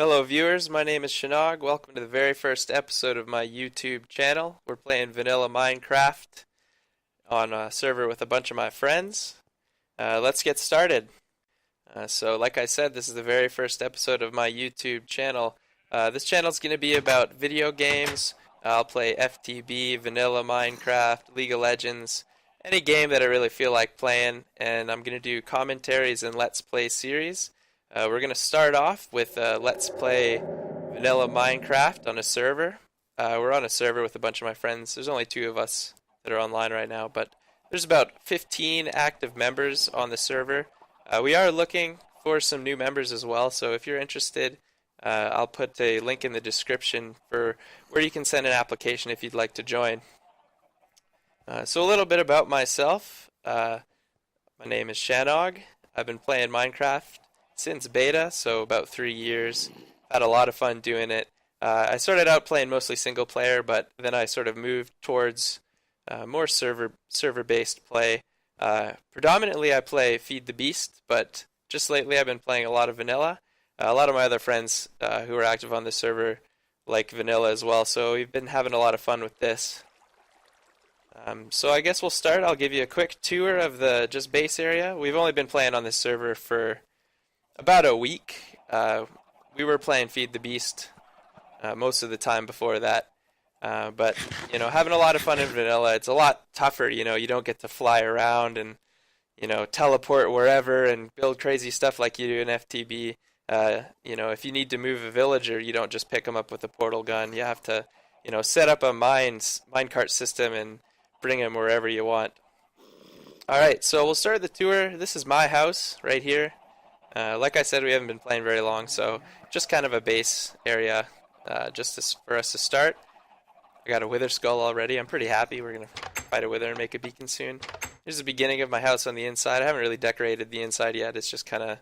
Hello viewers, my name is Shannog. Welcome to the very first episode of my YouTube channel. We're playing Vanilla Minecraft on a server with a bunch of my friends. Let's get started. So like I said, this is the very first episode of my YouTube channel. This channel is going to be about video games. I'll play FTB, Vanilla Minecraft, League of Legends, any game that I really feel like playing, and I'm going to do commentaries and Let's Play series. We're going to start off with Let's Play Vanilla Minecraft on a server. We're on a server with a bunch of my friends. There's only 2 of us that are online right now, but there's about 15 active members on the server. We are looking for some new members as well, so if you're interested, I'll put a link in the description for where you can send an application if you'd like to join. So a little bit about myself. My name is Shannog. I've been playing Minecraft since beta, so about 3 years. Had a lot of fun doing it. I started out playing mostly single player, but then I sort of moved towards more server-based play. Predominantly I play Feed the Beast, but just lately I've been playing a lot of Vanilla. A lot of my other friends who are active on the server like Vanilla as well, so we've been having a lot of fun with this. So I guess we'll start. I'll give you a quick tour of the just base area. We've only been playing on this server for about a week. We were playing Feed the Beast most of the time before that. But, you know, having a lot of fun in Vanilla. It's a lot tougher, you know. You don't get to fly around and, you know, teleport wherever and build crazy stuff like you do in FTB. You know, if you need to move a villager, you don't just pick them up with a portal gun. You have to, you know, set up a minecart system and bring them wherever you want. Alright, so we'll start the tour. This is my house right here. Like I said, we haven't been playing very long, so just kind of a base area for us to start. I got a wither skull already. I'm pretty happy. We're going to fight a wither and make a beacon soon. Here's the beginning of my house on the inside. I haven't really decorated the inside yet. It's just kind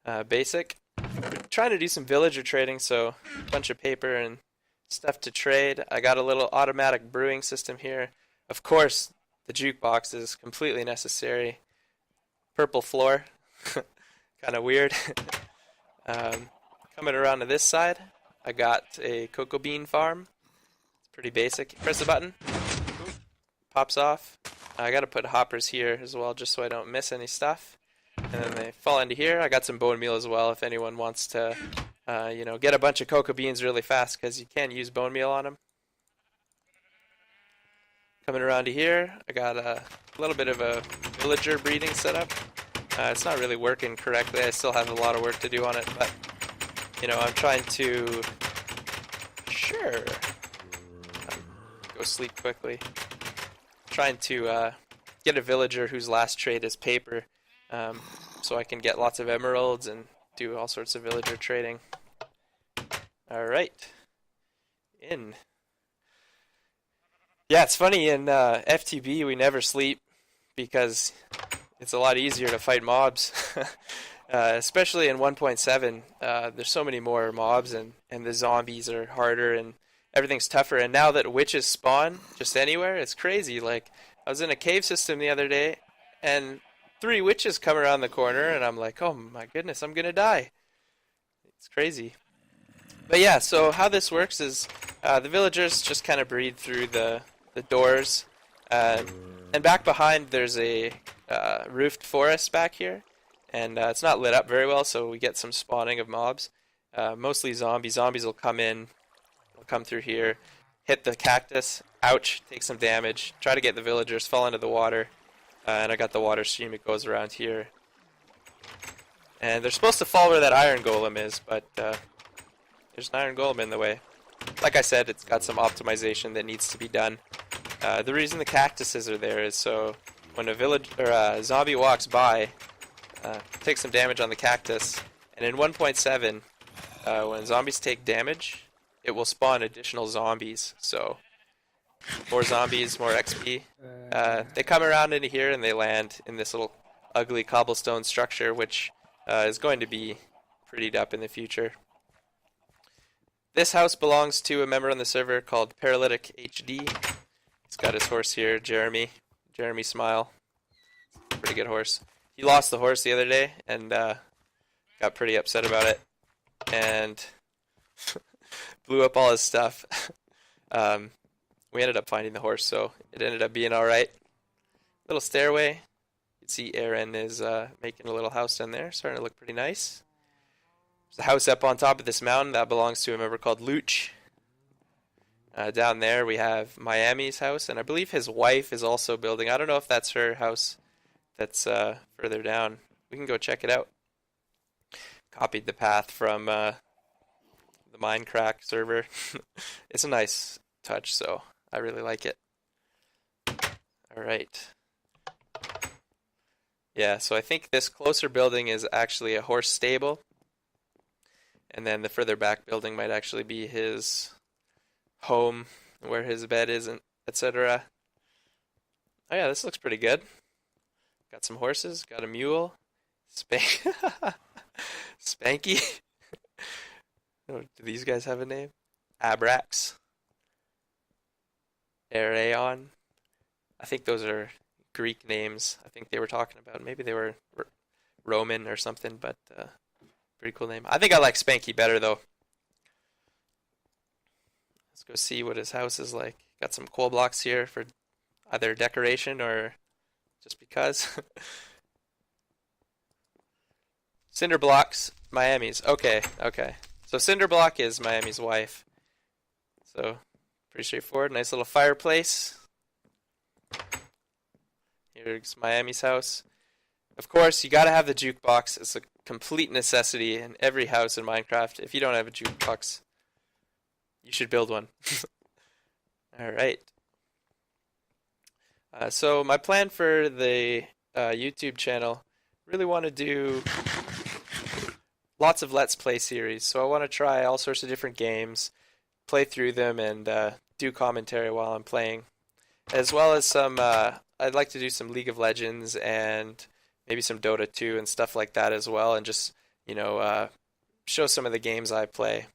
of basic. We're trying to do some villager trading, so a bunch of paper and stuff to trade. I got a little automatic brewing system here. Of course, the jukebox is completely necessary. Purple floor. Kind of weird. Coming around to this side, I got a cocoa bean farm. It's pretty basic. Press the button. Pops off. I got to put hoppers here as well just so I don't miss any stuff. And then they fall into here. I got some bone meal as well if anyone wants to you know, get a bunch of cocoa beans really fast because you can use bone meal on them. Coming around to here, I got a little bit of a villager breeding setup. It's not really working correctly. I still have a lot of work to do on it, but you know, I'm trying to go sleep quickly. Trying to get a villager whose last trade is paper, so I can get lots of emeralds and do all sorts of villager trading. All right, Yeah, it's funny, in FTB we never sleep because it's a lot easier to fight mobs. Especially in 1.7, there's so many more mobs and the zombies are harder and everything's tougher. And now that witches spawn just anywhere, it's crazy. Like, I was in a cave system the other day and 3 witches come around the corner and I'm like, oh my goodness, I'm gonna die. It's crazy. But yeah, so how this works is the villagers just kind of breed through the doors, and back behind there's a roofed forest back here, and it's not lit up very well, so we get some spawning of mobs. Mostly zombies. Zombies will come in, will come through here, hit the cactus, ouch, take some damage, try to get the villagers, fall into the water, and I got the water stream, it goes around here. And they're supposed to fall where that iron golem is, but there's an iron golem in the way. Like I said, it's got some optimization that needs to be done. The reason the cactuses are there is so when a zombie walks by, take some damage on the cactus, and in 1.7, when zombies take damage, it will spawn additional zombies. So more zombies, more XP. They come around into here and they land in this little ugly cobblestone structure, which is going to be prettied up in the future. This house belongs to a member on the server called Paralytic HD. He's got his horse here, Jeremy. Jeremy Smile. Pretty good horse. He lost the horse the other day and got pretty upset about it. And Blew up all his stuff. Um, we ended up finding the horse, so it ended up being all right. Little stairway. You can see Aaron is making a little house down there, starting to look pretty nice. There's a house up on top of this mountain that belongs to a member called Luch. Down there we have Miami's house, and I believe his wife is also building. I don't know if that's her house that's further down. We can go check it out. Copied the path from the Minecraft server. It's a nice touch, so I really like it. Alright. Yeah, so I think this closer building is actually a horse stable. And then the further back building might actually be his home, where his bed is, etc. Oh yeah, this looks pretty good. Got some horses, got a mule. Spanky. Oh, do these guys have a name? Abrax. Aereon. I think those are Greek names. I think they were talking about. Maybe they were Roman or something, but pretty cool name. I think I like Spanky better though. Let's go see what his house is like. Got some coal blocks here for either decoration or just because. Cinder blocks, Miami's. Okay. So cinder block is Miami's wife. So pretty straightforward. Nice little fireplace. Here's Miami's house. Of course, you gotta have the jukebox. It's a complete necessity in every house in Minecraft. If you don't have a jukebox, you should build one. Alright. So my plan for the YouTube channel, really want to do lots of Let's Play series. So I want to try all sorts of different games, play through them, and do commentary while I'm playing. As well as some, I'd like to do some League of Legends and maybe some Dota 2 and stuff like that as well, and just, show some of the games I play.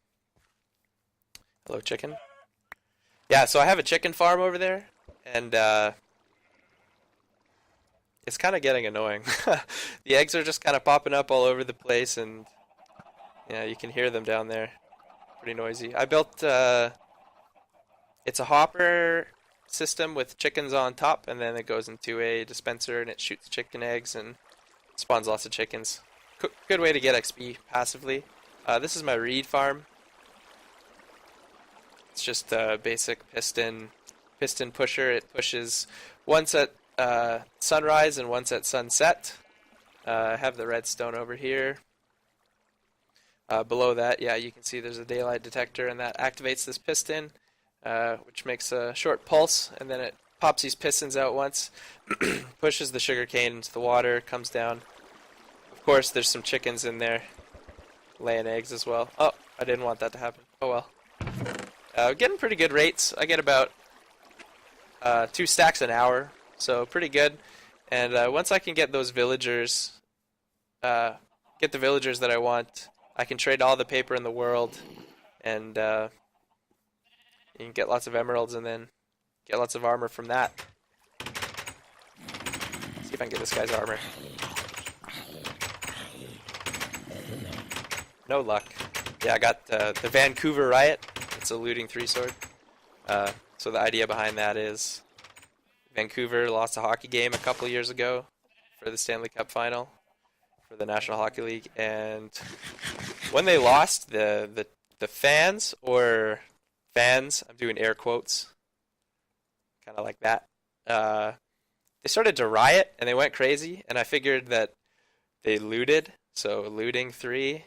Hello, chicken. Yeah, so I have a chicken farm over there, and it's kind of getting annoying. The eggs are just kind of popping up all over the place, and yeah, you can hear them down there. Pretty noisy. I built, it's a hopper system with chickens on top, and then it goes into a dispenser and it shoots chicken eggs and spawns lots of chickens. Good way to get XP passively. This is my reed farm. It's just a basic piston pusher. It pushes once at sunrise and once at sunset. I have the redstone over here. Below that, yeah, you can see there's a daylight detector, and that activates this piston, which makes a short pulse, and then it pops these pistons out once, pushes the sugar cane into the water, comes down. Of course, there's some chickens in there laying eggs as well. Oh, I didn't want that to happen. Oh well. Getting pretty good rates. I get about 2 stacks an hour, so pretty good. And once I can get those villagers, get the villagers that I want, I can trade all the paper in the world, and you can get lots of emeralds and then get lots of armor from that. See if I can get this guy's armor. No luck. Yeah, I got the Vancouver Riot. It's a looting 3-sword. So the idea behind that is Vancouver lost a hockey game a couple years ago for the Stanley Cup final for the National Hockey League, and when they lost, the fans, or fans, I'm doing air quotes, kind of like that, they started to riot and they went crazy, and I figured that they looted, so looting 3,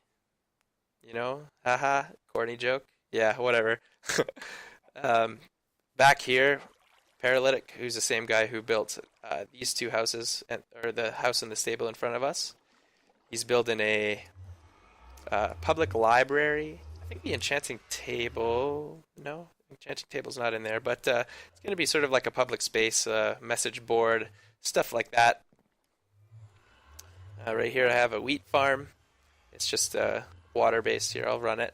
haha, corny joke, yeah, whatever. Back here, Paralytic, who's the same guy who built these 2 houses, or the house and the stable in front of us, he's building a public library. I think the enchanting table, no, enchanting table's not in there, but it's going to be sort of like a public space, message board, stuff like that. Right here I have a wheat farm. It's just water based here. I'll run it.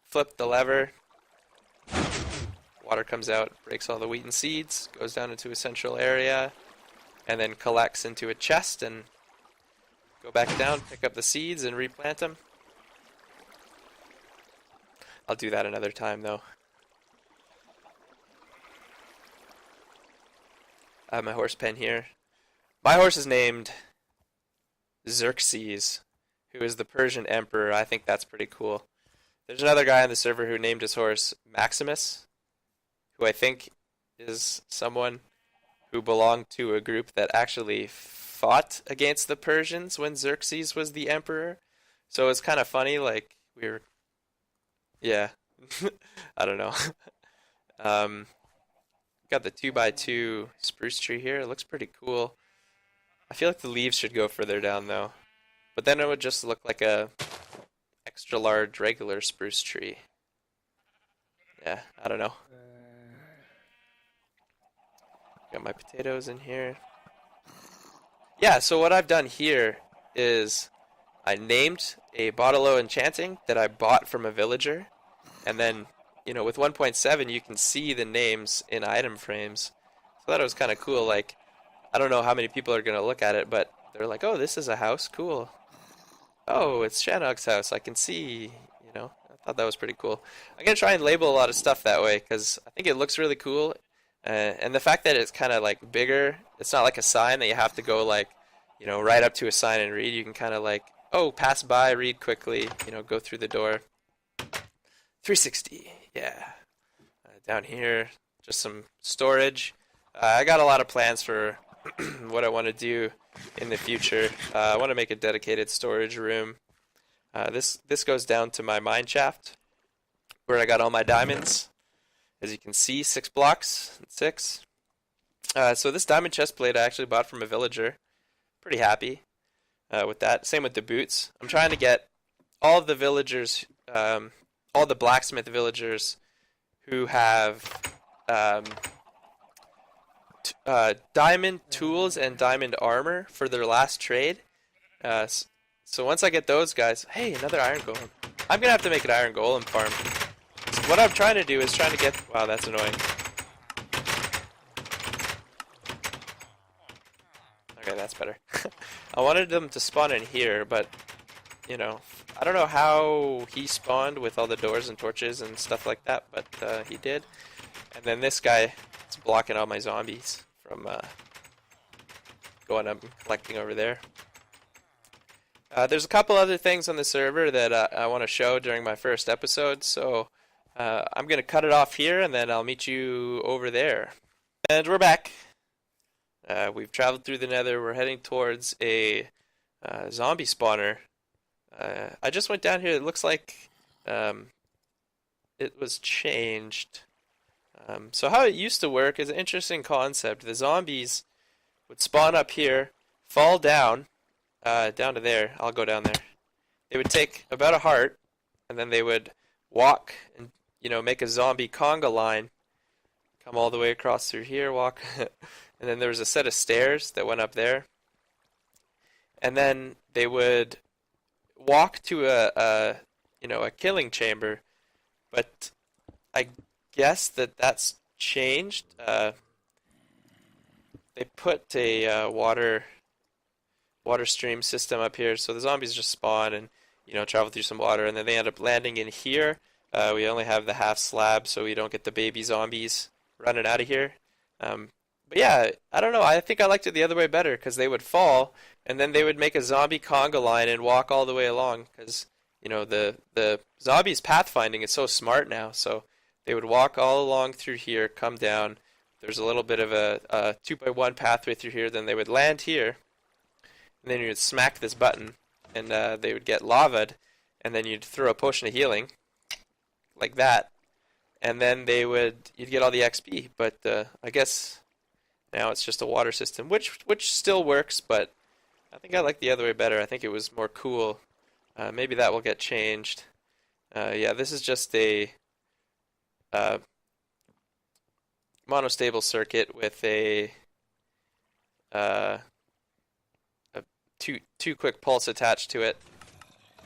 Flip the lever. Water comes out, breaks all the wheat and seeds, goes down into a central area, and then collects into a chest, and go back down, pick up the seeds and replant them. I'll do that another time though. I have my horse pen here. My horse is named Xerxes, who is the Persian emperor. I think that's pretty cool. There's another guy on the server who named his horse Maximus, who I think is someone who belonged to a group that actually fought against the Persians when Xerxes was the emperor. So it's kind of funny, like yeah, I don't know. um, got the 2x2 spruce tree here. It looks pretty cool. I feel like the leaves should go further down though, but then it would just look like a extra large regular spruce tree. Yeah, I don't know. Got my potatoes in here. Yeah, so what I've done here is I named a bottle of enchanting that I bought from a villager, and then, with 1.7 you can see the names in item frames. So that was kind of cool. Like, I don't know how many people are going to look at it, but they're like, oh, this is a house, cool. Oh, it's Shannog's house, I can see, I thought that was pretty cool. I'm going to try and label a lot of stuff that way, because I think it looks really cool. And the fact that it's kind of like bigger, it's not like a sign that you have to go like, right up to a sign and read. You can kind of like, oh, pass by, read quickly, go through the door. 360, yeah. Down here, just some storage. I got a lot of plans for what I want to do in the future. I want to make a dedicated storage room. This goes down to my mine shaft, where I got all my diamonds. As you can see, 6 blocks, 6. So this diamond chest plate I actually bought from a villager. Pretty happy with that. Same with the boots. I'm trying to get all of the villagers, all the blacksmith villagers who have diamond tools and diamond armor for their last trade. So once I get those guys, hey, another iron golem. I'm gonna have to make an iron golem farm. So what I'm trying to do is trying to get. Wow, that's annoying. Okay, that's better. I wanted them to spawn in here, but I don't know how he spawned with all the doors and torches and stuff like that, but he did. And then this guy is blocking all my zombies from going up and collecting over there. There's a couple other things on the server that I want to show during my first episode, so I'm going to cut it off here and then I'll meet you over there. And we're back. We've traveled through the nether. We're heading towards a zombie spawner. I just went down here. It looks like it was changed. So how it used to work is an interesting concept. The zombies would spawn up here, fall down, down to there. I'll go down there. They would take about a heart, and then they would walk and make a zombie conga line. Come all the way across through here, walk, and then there was a set of stairs that went up there. And then they would walk to a killing chamber, but I guess that's changed. They put a water stream system up here, so the zombies just spawn and travel through some water, and then they end up landing in here. We only have the half slab, so we don't get the baby zombies running out of here. But yeah, I don't know. I think I liked it the other way better, because they would fall, and then they would make a zombie conga line and walk all the way along, because the zombies pathfinding is so smart now. So they would walk all along through here, come down. There's a little bit of a 2x1 pathway through here. Then they would land here, and then you would smack this button, and they would get lava'd, and then you'd throw a potion of healing, like that, and then you'd get all the XP. But I guess now it's just a water system, which still works, but I think I like the other way better. I think it was more cool. Maybe that will get changed. Yeah, this is just a monostable circuit with a two quick pulse attached to it,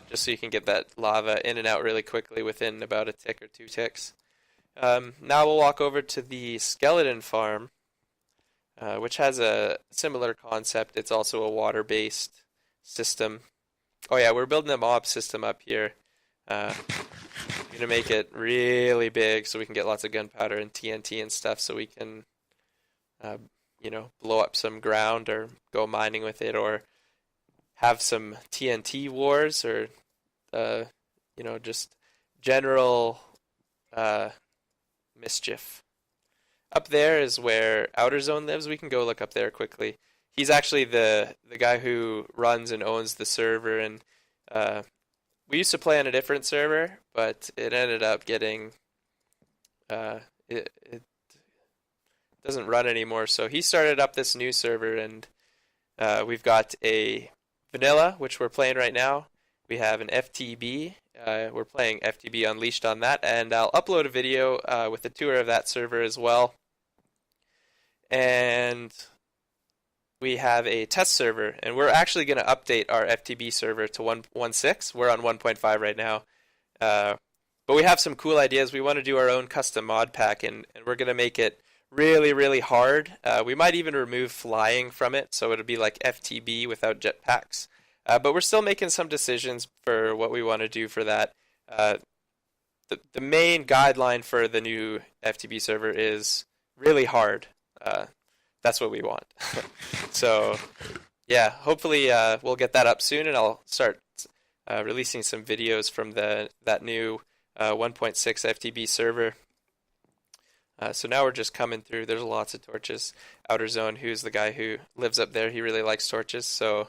just so you can get that lava in and out really quickly within about a tick or 2 ticks. Now we'll walk over to the skeleton farm, which has a similar concept. It's also a water-based system. Oh yeah, we're building a mob system up here. I'm gonna make it really big so we can get lots of gunpowder and TNT and stuff, so we can, uh, blow up some ground or go mining with it, or have some TNT wars, or just general uh, mischief. Up there is where Outer Zone lives. We can go look up there quickly. He's actually the guy who runs and owns the server, and we used to play on a different server, but it ended up getting it doesn't run anymore. So he started up this new server, and we've got a vanilla, which we're playing right now. We have an FTB. We're playing FTB Unleashed on that, and I'll upload a video with a tour of that server as well. And we have a test server, and we're actually going to update our FTB server to 1.16. We're on 1.5 right now. But we have some cool ideas. We want to do our own custom mod pack, and we're going to make it really, really hard. We might even remove flying from it, so it'll be like FTB without jetpacks. But we're still making some decisions for what we want to do for that. The main guideline for the new FTB server is really hard. That's what we want. So, yeah, hopefully we'll get that up soon, and I'll start releasing some videos from that new 1.6 FTB server. So now we're just coming through. There's lots of torches. Outer Zone, who's the guy who lives up there, he really likes torches. So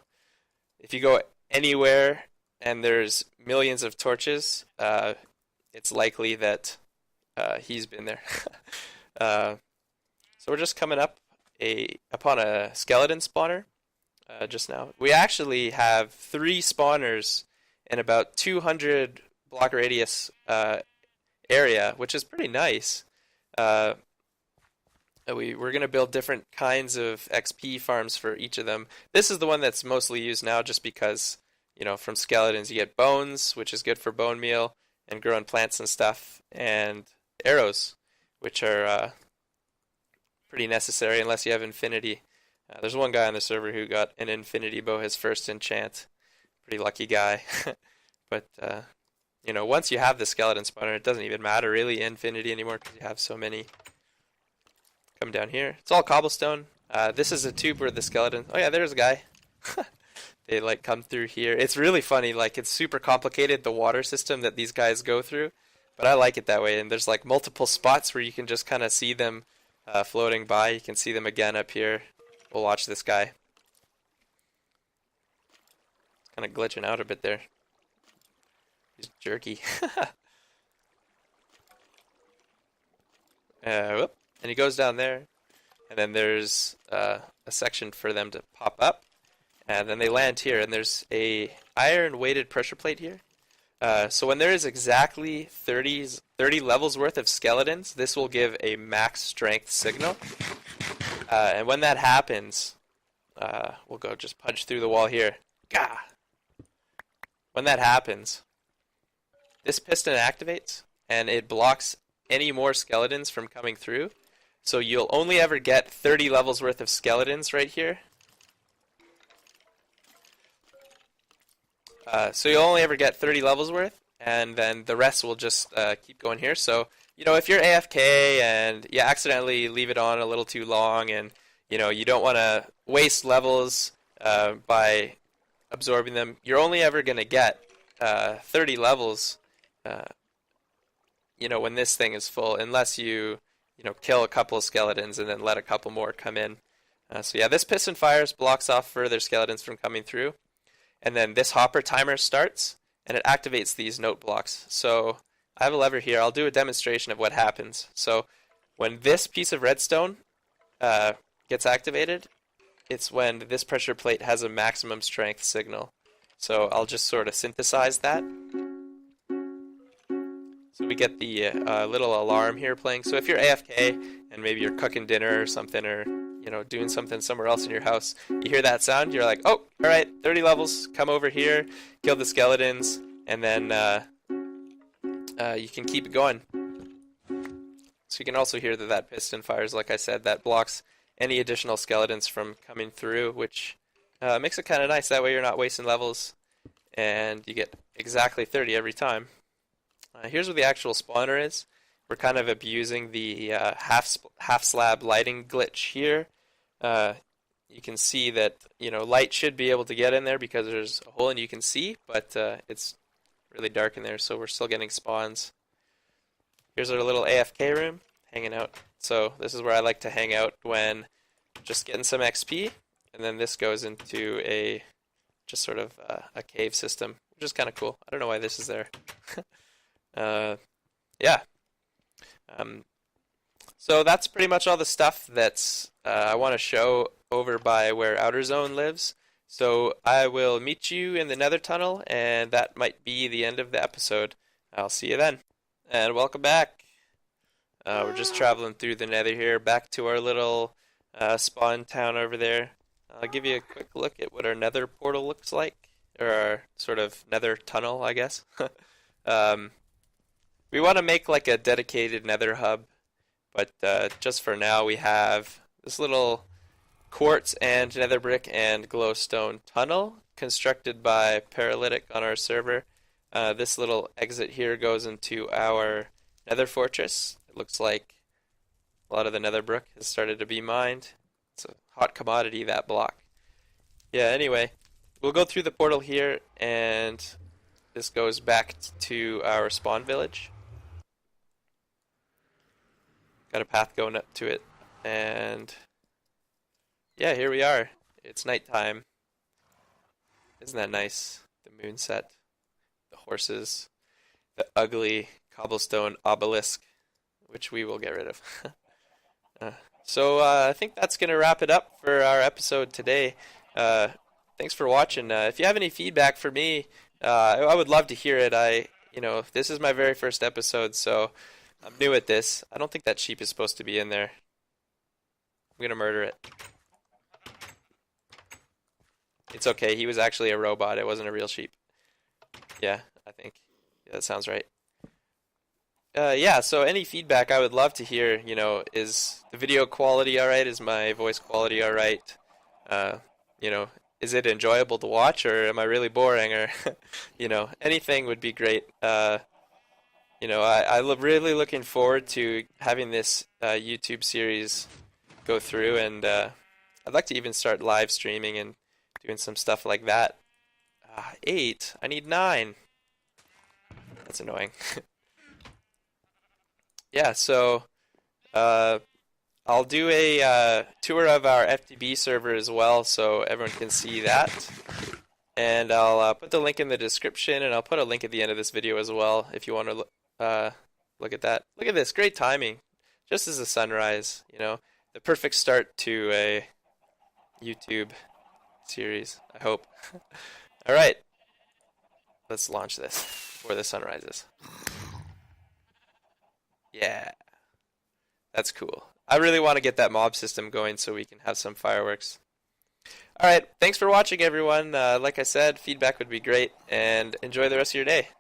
if you go anywhere and there's millions of torches, it's likely that he's been there. So we're just coming upon a skeleton spawner just now. We actually have 3 spawners in about 200 block radius area, which is pretty nice. We're going to build different kinds of XP farms for each of them. This is the one that's mostly used now just because, from skeletons you get bones, which is good for bone meal and growing plants and stuff, and arrows, which are pretty necessary unless you have infinity. There's one guy on the server who got an infinity bow, his first enchant. Pretty lucky guy. But, once you have the skeleton spawner, it doesn't even matter really infinity anymore because you have so many. Come down here. It's all cobblestone. This is a tube where the skeleton... Oh yeah, there's a guy. They come through here. It's really funny. It's super complicated, the water system that these guys go through. But I like it that way. And there's multiple spots where you can just kind of see them floating by. You can see them again up here. We'll watch this guy. Kind of glitching out a bit there. He's jerky. Whoop. And he goes down there, and then there's a section for them to pop up, and then they land here, and there's a iron weighted pressure plate here. So when there is exactly 30 levels worth of skeletons, this will give a max strength signal. And when that happens, we'll go just punch through the wall here. Gah! When that happens, this piston activates, and it blocks any more skeletons from coming through. So you'll only ever get 30 levels worth of skeletons right here. So you'll only ever get 30 levels worth, and then the rest will just keep going here. So, if you're AFK and you accidentally leave it on a little too long, and, you don't want to waste levels by absorbing them, you're only ever going to get 30 levels, when this thing is full, unless you kill a couple of skeletons and then let a couple more come in. So yeah, this piston fires, blocks off further skeletons from coming through. And then this hopper timer starts, and it activates these note blocks. So I have a lever here. I'll do a demonstration of what happens. So when this piece of redstone gets activated, it's when this pressure plate has a maximum strength signal. So I'll just sort of synthesize that. So we get the little alarm here playing. So if you're AFK and maybe you're cooking dinner or something, or doing something somewhere else in your house, you hear that sound, you're like, oh, all right, 30 levels, come over here, kill the skeletons, and then you can keep it going. So you can also hear that piston fires, like I said, that blocks any additional skeletons from coming through, which makes it kind of nice. That way you're not wasting levels, and you get exactly 30 every time. Here's where the actual spawner is. We're kind of abusing the half slab lighting glitch here. Uh, you can see that light should be able to get in there because there's a hole and you can see, but it's really dark in there, so we're still getting spawns. Here's our little AFK room, hanging out. So this is where I like to hang out when just getting some XP, and then this goes into a just sort of a cave system, which is kind of cool. I don't know why this is there. Yeah. So that's pretty much all the stuff that's I want to show over by where Outer Zone lives. So I will meet you in the Nether Tunnel, and that might be the end of the episode. I'll see you then. And welcome back. We're just traveling through the Nether here, back to our little spawn town over there. I'll give you a quick look at what our Nether portal looks like, or our sort of Nether tunnel, I guess. We want to make like a dedicated Nether hub, but just for now we have this little quartz and nether brick and glowstone tunnel constructed by Paralytic on our server. This little exit here goes into our nether fortress. It looks like a lot of the nether brick has started to be mined. It's a hot commodity, that block. Yeah, anyway, we'll go through the portal here, and this goes back to our spawn village. Got a path going up to it, and yeah, here we are. It's nighttime. Isn't that nice? The moon set, the horses, the ugly cobblestone obelisk, which we will get rid of. So I think that's going to wrap it up for our episode today. Thanks for watching. If you have any feedback for me, I would love to hear it. This is my very first episode, so I'm new at this. I don't think that sheep is supposed to be in there. I'm going to murder it. It's okay. He was actually a robot. It wasn't a real sheep. Yeah, I think. Yeah, that sounds right. Yeah, so any feedback I would love to hear, is the video quality alright? Is my voice quality alright? Is it enjoyable to watch, or am I really boring, or, anything would be great. I'm really looking forward to having this YouTube series go through, and I'd like to even start live streaming and doing some stuff like that. 8. I need 9. That's annoying. Yeah, so I'll do a tour of our FTB server as well, so everyone can see that. And I'll put the link in the description, and I'll put a link at the end of this video as well if you want to look at that. Look at this, great timing. Just as a sunrise, the perfect start to a YouTube series, I hope. All right, let's launch this before the sun rises. Yeah, that's cool. I really want to get that mob system going so we can have some fireworks. Alright, thanks for watching everyone. Like I said, feedback would be great, and enjoy the rest of your day.